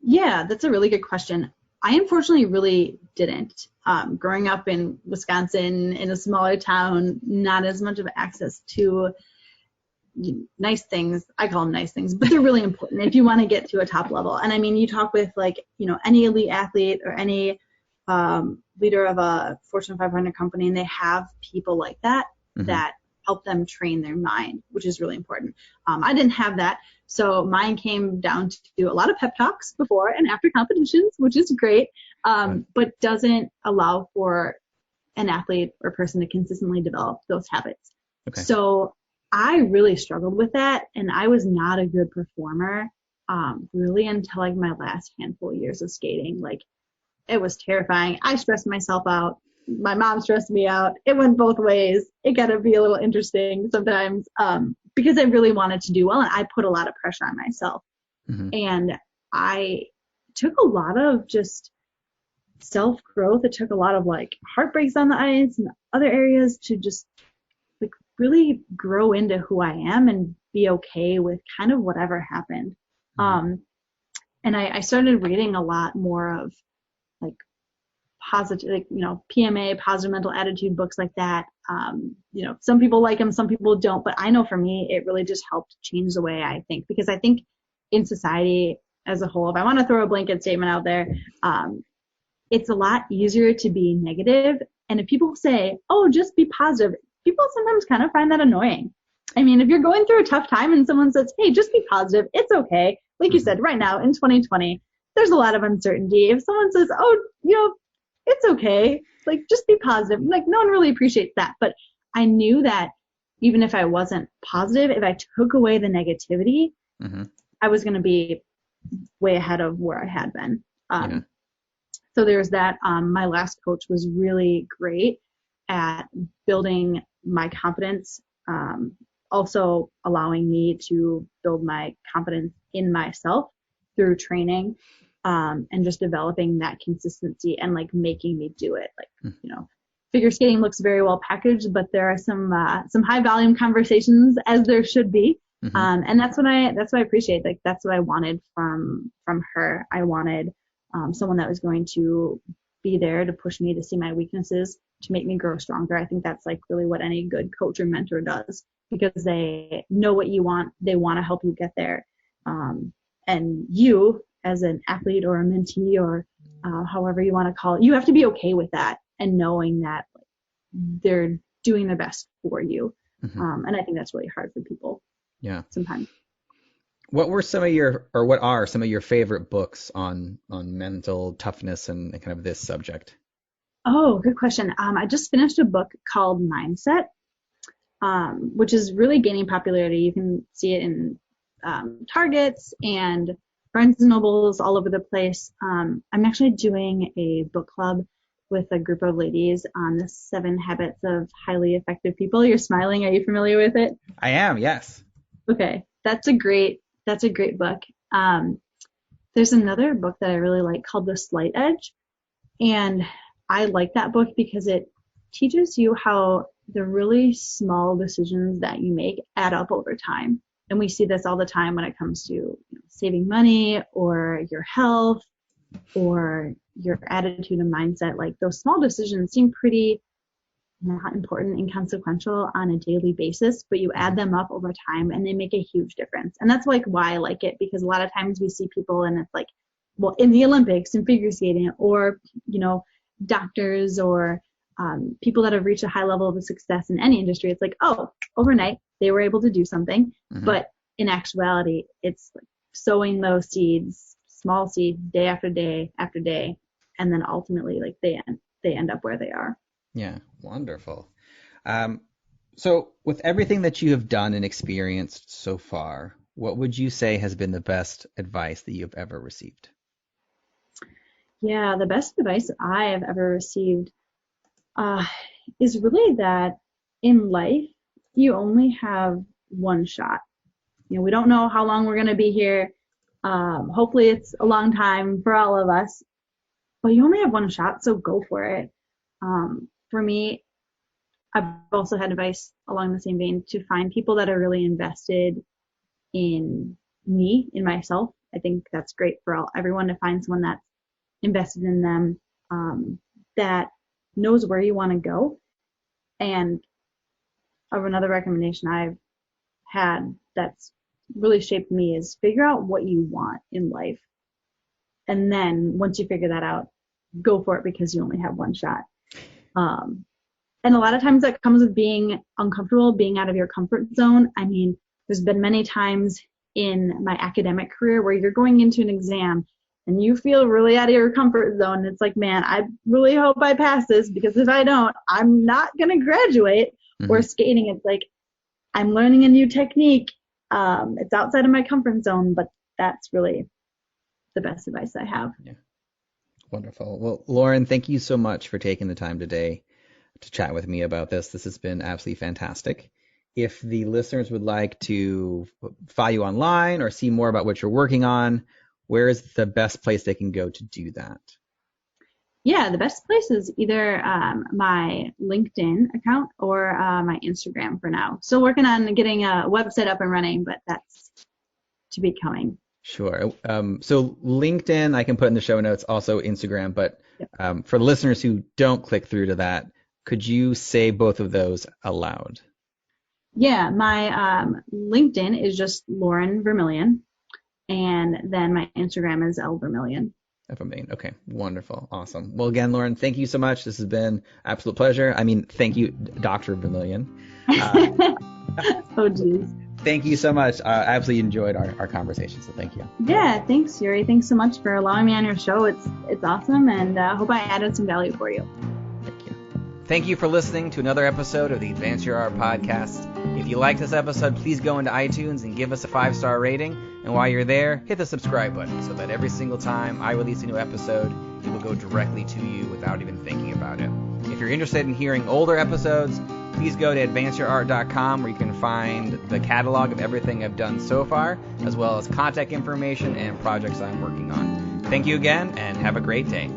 Yeah, that's a really good question. I unfortunately really didn't. Growing up in Wisconsin, in a smaller town, not as much of access to nice things. I call them nice things, but they're really important if you want to get to a top level. And I mean, you talk with like, any elite athlete or any leader of a Fortune 500 company, and they have people like that that help them train their mind, which is really important. I didn't have that. So mine came down to a lot of pep talks before and after competitions, which is great, but doesn't allow for an athlete or person to consistently develop those habits. Okay. So I really struggled with that, and I was not a good performer really until like my last handful of years of skating. Like, it was terrifying. I stressed myself out. My mom stressed me out. It went both ways. It got to be a little interesting sometimes because I really wanted to do well, and I put a lot of pressure on myself. And I took a lot of just self-growth. It took a lot of like heartbreaks on the ice and other areas to just like really grow into who I am and be okay with kind of whatever happened. And I started reading a lot more of like positive, like, PMA, positive mental attitude books like that. Some people like them, some people don't, but I know for me, it really just helped change the way I think, because I think in society as a whole, if I want to throw a blanket statement out there, it's a lot easier to be negative. And if people say, oh, just be positive, people sometimes kind of find that annoying. I mean, if you're going through a tough time and someone says, hey, just be positive, it's okay. Like you said, right now in 2020, there's a lot of uncertainty. If someone says, oh, it's okay, like, just be positive, like, no one really appreciates that. But I knew that even if I wasn't positive, if I took away the negativity, I was going to be way ahead of where I had been. So there's that. My last coach was really great at building my confidence, also allowing me to build my confidence in myself through training, and just developing that consistency and like making me do it. Like, figure skating looks very well packaged, but there are some high volume conversations, as there should be. And that's what I appreciate. Like, that's what I wanted from her. I wanted someone that was going to be there to push me to see my weaknesses, to make me grow stronger. I think that's like really what any good coach or mentor does, because they know what you want. They want to help you get there. And you, as an athlete or a mentee or however you want to call it, you have to be okay with that and knowing that they're doing their best for you. And I think that's really hard for people. Yeah. Sometimes. What are some of your favorite books on mental toughness and kind of this subject? Oh, good question. I just finished a book called Mindset, which is really gaining popularity. You can see it in Targets and Barnes and Nobles all over the place. I'm actually doing a book club with a group of ladies on the 7 Habits of Highly Effective People. You're smiling. Are you familiar with it? I am, yes. Okay. That's a great book. There's another book that I really like called The Slight Edge. And I like that book because it teaches you how the really small decisions that you make add up over time. And we see this all the time when it comes to saving money or your health or your attitude and mindset. Like, those small decisions seem pretty not important, inconsequential on a daily basis, but you add them up over time and they make a huge difference. And that's like why I like it, because a lot of times we see people and it's like, well, in the Olympics and figure skating, or, doctors or people that have reached a high level of success in any industry, it's like, oh, overnight they were able to do something. But in actuality, it's like sowing those seeds, small seeds, day after day after day, and then ultimately like they end up where they are. Yeah, wonderful. So with everything that you have done and experienced so far, what would you say has been the best advice that you've ever received? Yeah, the best advice I have ever received is really that in life, you only have one shot. We don't know how long we're going to be here. Hopefully it's a long time for all of us, but you only have one shot, so go for it. For me, I've also had advice along the same vein to find people that are really invested in me, in myself I think that's great for everyone to find someone that's invested in them, that knows where you want to go. And another recommendation I've had that's really shaped me is figure out what you want in life. And then once you figure that out, go for it, because you only have one shot. And a lot of times that comes with being uncomfortable, being out of your comfort zone. I mean, there's been many times in my academic career where you're going into an exam and you feel really out of your comfort zone. It's like, man, I really hope I pass this, because if I don't, I'm not going to graduate. Mm-hmm. Or skating, it's like, I'm learning a new technique. It's outside of my comfort zone, but that's really the best advice I have. Yeah. Wonderful. Well, Lauren, thank you so much for taking the time today to chat with me about this. This has been absolutely fantastic. If the listeners would like to follow you online or see more about what you're working on, where is the best place they can go to do that? Yeah, the best place is either my LinkedIn account or my Instagram for now. Still working on getting a website up and running, but that's to be coming. Sure. So LinkedIn, I can put in the show notes, also Instagram, but yep. For listeners who don't click through to that, could you say both of those aloud? Yeah, my LinkedIn is just Lauren Vermillion, and then my Instagram is Vermillion. Vermillion. Okay, wonderful, awesome. Well, again, Lauren, thank you so much. This has been an absolute pleasure. I mean, thank you, Dr. Vermillion. Oh, geez. Thank you so much. I absolutely enjoyed our conversation, so thank you. Yeah, thanks, Yuri. Thanks so much for allowing me on your show. It's awesome, and I hope I added some value for you. Thank you. Thank you for listening to another episode of the Advance Your Art podcast. If you like this episode, please go into iTunes and give us a 5-star rating. And while you're there, hit the subscribe button so that every single time I release a new episode, it will go directly to you without even thinking about it. If you're interested in hearing older episodes, please go to advanceyourart.com, where you can find the catalog of everything I've done so far, as well as contact information and projects I'm working on. Thank you again, and have a great day.